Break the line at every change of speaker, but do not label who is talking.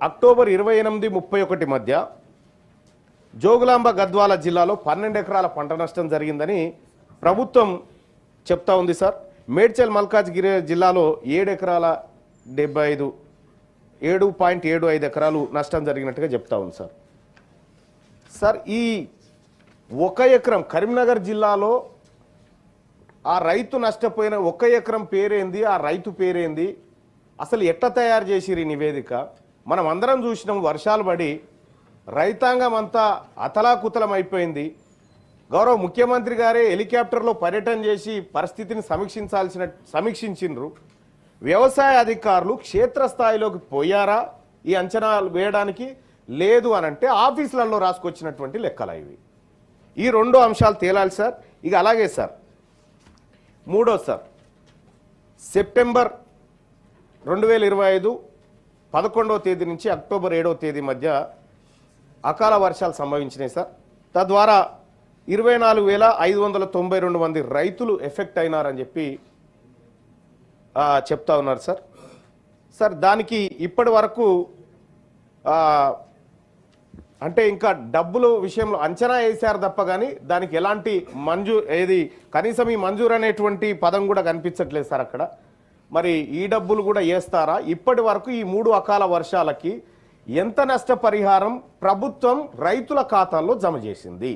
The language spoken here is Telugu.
అక్టోబర్ 28-31 మధ్య జోగులాంబ గద్వాల జిల్లాలో 12 ఎకరాల పంట నష్టం జరిగిందని ప్రభుత్వం చెప్తా ఉంది సార్. మేడ్చల్ మల్కాజ్గిరి జిల్లాలో 7 ఎకరాల 7.75 ఎకరాలు నష్టం జరిగినట్టుగా చెప్తా ఉంది సార్. సార్ ఈ 1 ఎకరం కరీంనగర్ జిల్లాలో ఆ రైతు నష్టపోయిన 1 ఎకరం పేరేంది, ఆ రైతు పేరేంది, అసలు ఎట్లా తయారు చేసిరు ఈ నివేదిక? మనం అందరం చూసినాం, వర్షాలు పడి రైతాంగం అంతా అతలాకుతలం అయిపోయింది. గౌరవ ముఖ్యమంత్రి గారే హెలికాప్టర్లో పర్యటన చేసి పరిస్థితిని సమీక్షించిండ్రు. వ్యవసాయ అధికారులు క్షేత్రస్థాయిలోకి పోయారా ఈ అంచనాలు వేయడానికి? లేదు అనంటే ఆఫీసులలో రాసుకొచ్చినటువంటి లెక్కలు ఇవి. ఈ 2 అంశాలు తేలాలి సార్. ఇక అలాగే సార్, మూడోది సార్, సెప్టెంబర్ 2025 11వ తేదీ నుంచి అక్టోబర్ 7వ తేదీ మధ్య అకాల వర్షాలు సంభవించినాయి సార్. తద్వారా 24,592 మంది రైతులు ఎఫెక్ట్ అయినారని చెప్పి చెప్తా ఉన్నారు సార్. సార్ దానికి ఇప్పటి వరకు అంటే ఇంకా డబ్బుల విషయంలో అంచనా వేశారు తప్ప కానీ దానికి ఎలాంటి కనీసం ఈ మంజూరు అనేటువంటి పదం కూడా కనిపించట్లేదు సార్ అక్కడ. మరి ఈ డబ్బులు కూడా వేస్తారా? ఇప్పటి వరకు ఈ 3 అకాల వర్షాలకి ఎంత నష్టపరిహారం ప్రభుత్వం రైతుల ఖాతాల్లో జమ చేసింది?